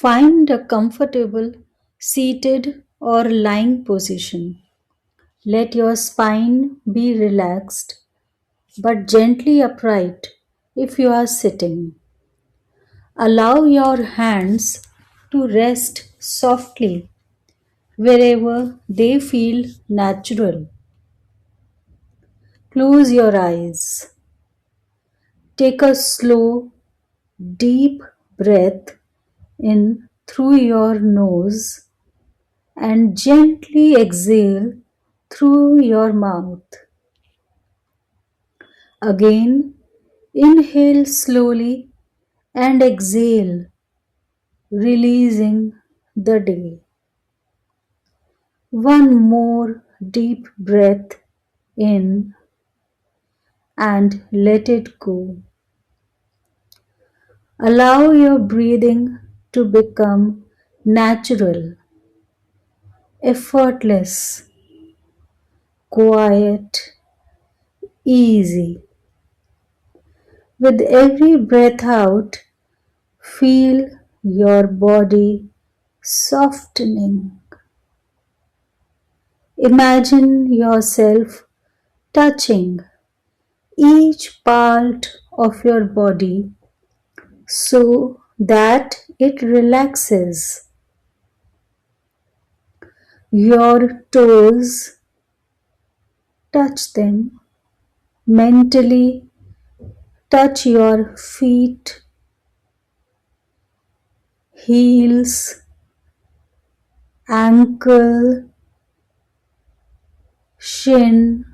Find a comfortable seated or lying position. Let your spine be relaxed but gently upright if you are sitting. Allow your hands to rest softly wherever they feel natural. Close your eyes. Take a slow, deep breath in through your nose and gently exhale through your mouth. Again, inhale slowly and exhale, releasing the day. One more deep breath in and let it go. Allow your breathing to become natural, effortless, quiet, easy. With every breath out, feel your body softening. Imagine yourself touching each part of your body so that it relaxes. Your toes, touch them. Mentally touch your feet, heels, ankle, shin,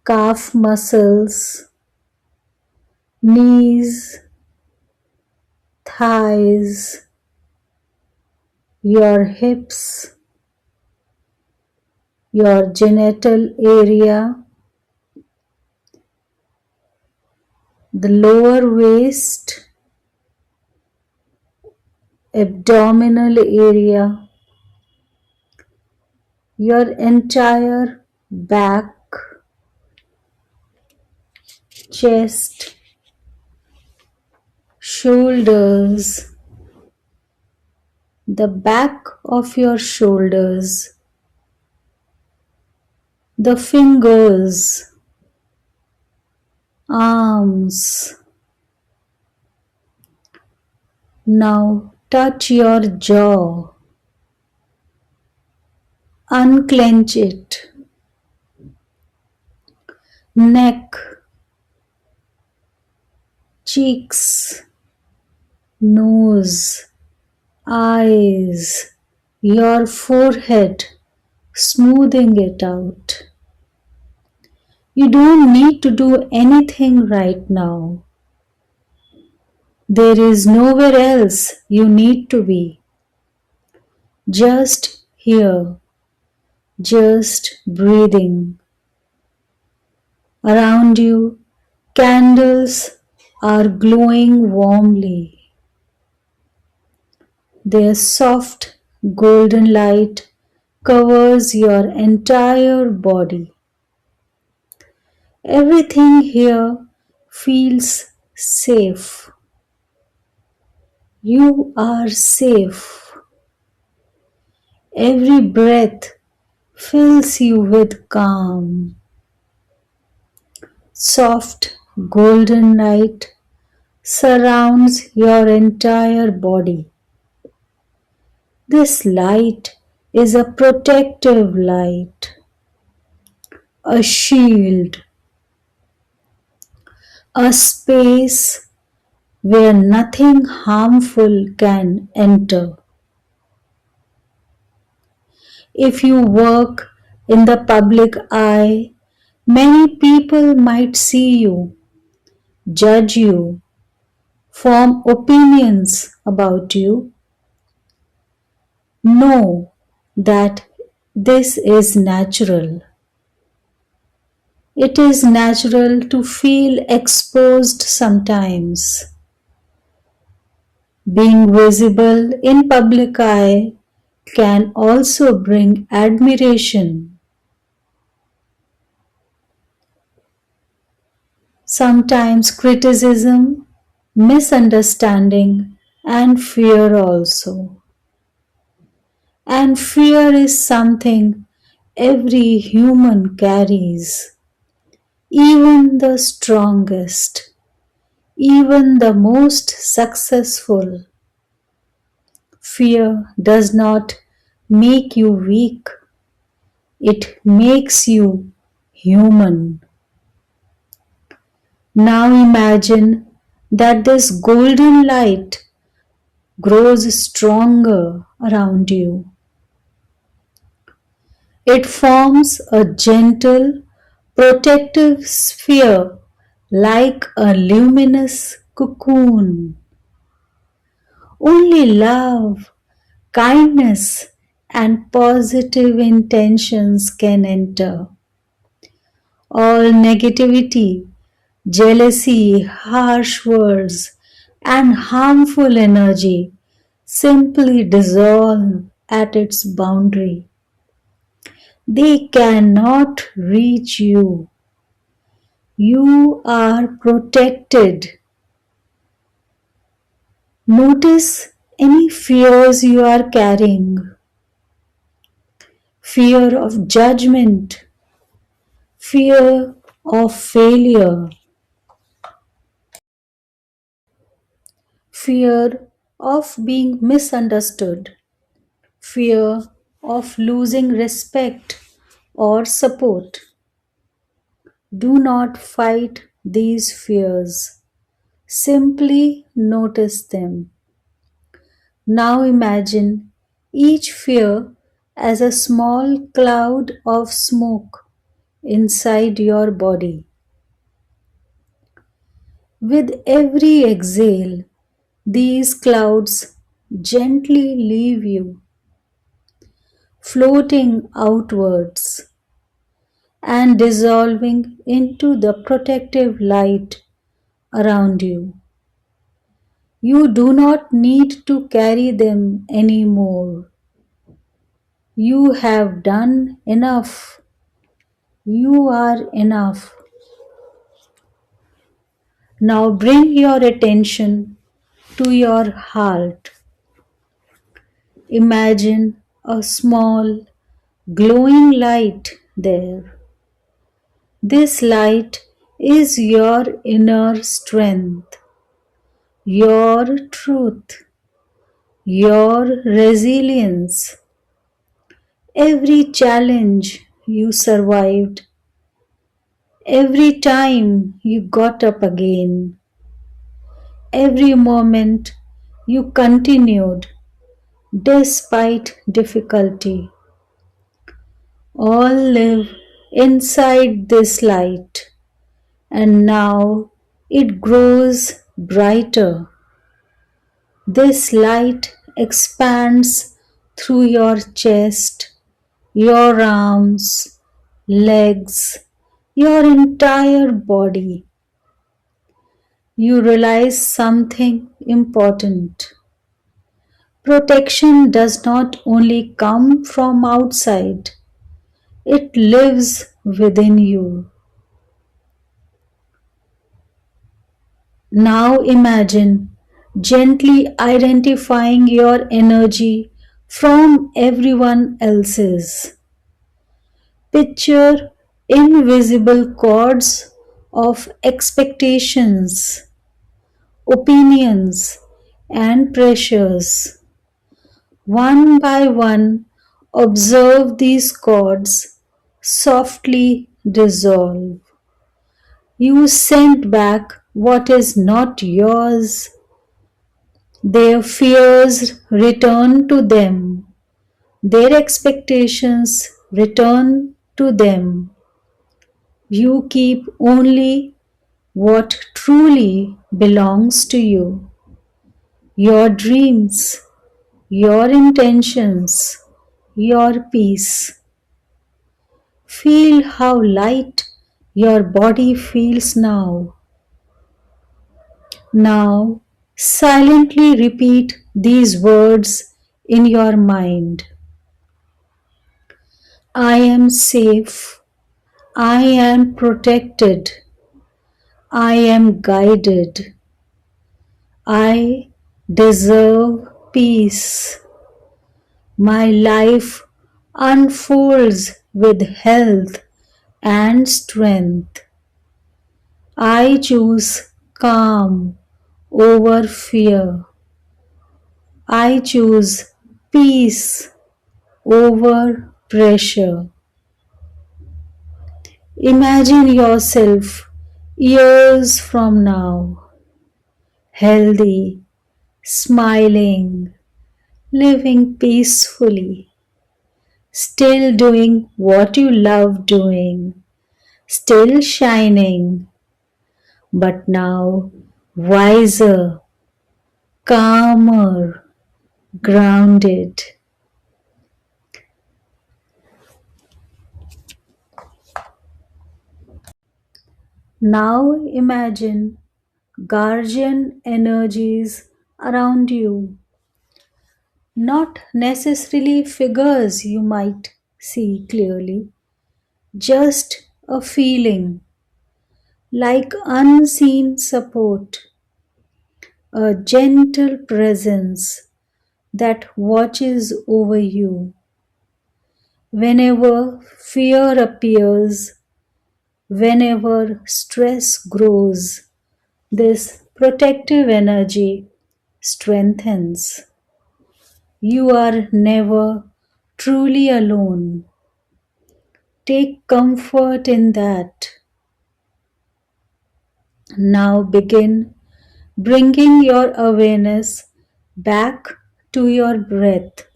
calf muscles, knees, thighs, your hips, your genital area, the lower waist, abdominal area, your entire back, chest, shoulders, the back of your shoulders, the fingers, arms. Now touch your jaw, unclench it, neck, cheeks, nose, eyes, your forehead, smoothing it out. You don't need to do anything right now. There is nowhere else you need to be. Just here, just breathing. Around you, candles are glowing warmly. Their soft golden light covers your entire body. Everything here feels safe. You are safe. Every breath fills you with calm. Soft golden light surrounds your entire body. This light is a protective light, a shield, a space where nothing harmful can enter. If you work in the public eye, many people might see you, judge you, form opinions about you. Know that this is natural. It is natural to feel exposed sometimes. Being visible in public eye can also bring admiration, sometimes criticism, misunderstanding, and fear also. And fear is something every human carries, even the strongest, even the most successful. Fear does not make you weak, it makes you human. Now imagine that this golden light grows stronger around you. It forms a gentle, protective sphere like a luminous cocoon. Only love, kindness, and positive intentions can enter. All negativity, jealousy, harsh words, and harmful energy simply dissolve at its boundary. They cannot reach you. You are protected. Notice any fears you are carrying: fear of judgment, fear of failure, fear of being misunderstood, fear of losing respect or support. Do not fight these fears. Simply notice them. Now imagine each fear as a small cloud of smoke inside your body. With every exhale, these clouds gently leave you, floating outwards and dissolving into the protective light around you. You do not need to carry them anymore. You have done enough. You are enough. Now bring your attention to your heart. Imagine a small glowing light there. This light is your inner strength, your truth, your resilience. Every challenge you survived, every time you got up again, every moment you continued despite difficulty, all live inside this light, and now it grows brighter. This light expands through your chest, your arms, legs, your entire body. You realize something important. Protection does not only come from outside, it lives within you. Now imagine gently identifying your energy from everyone else's. Picture invisible cords of expectations, opinions, and pressures. One by one, observe these cords softly dissolve. You send back what is not yours. Their fears return to them. Their expectations return to them. You keep only what truly belongs to you: your dreams, your intentions, your peace. Feel how light your body feels now. Now, silently repeat these words in your mind. I am safe. I am protected. I am guided. I deserve peace. My life unfolds with health and strength. I choose calm over fear. I choose peace over pressure. Imagine yourself years from now, healthy, smiling, living peacefully, still doing what you love doing, still shining, but now wiser, calmer, grounded. Now imagine guardian energies around you, not necessarily figures you might see clearly, just a feeling like unseen support, a gentle presence that watches over you. Whenever fear appears, whenever stress grows, this protective energy strengthens. You are never truly alone. Take comfort in that. Now begin bringing your awareness back to your breath.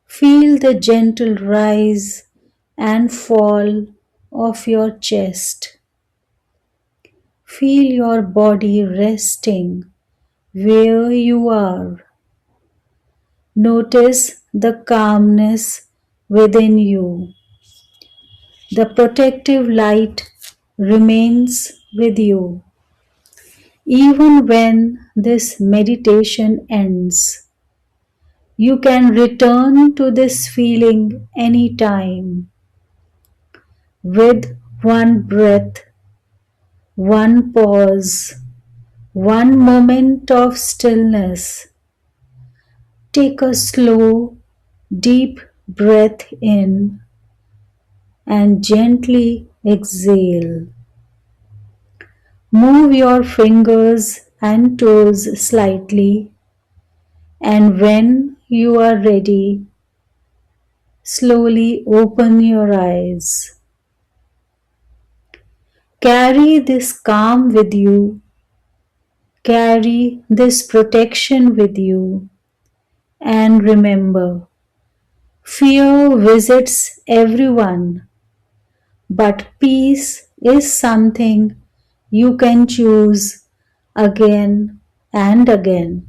Feel the gentle rise and fall of your chest. Feel your body resting where you are. Notice the calmness within you. The protective light remains with you. Even when this meditation ends, you can return to this feeling anytime with one breath, one pause, one moment of stillness. Take a slow, deep breath in and gently exhale. Move your fingers and toes slightly, and when you are ready, slowly open your eyes. Carry this calm with you, carry this protection with you, and remember, fear visits everyone, but peace is something you can choose again and again.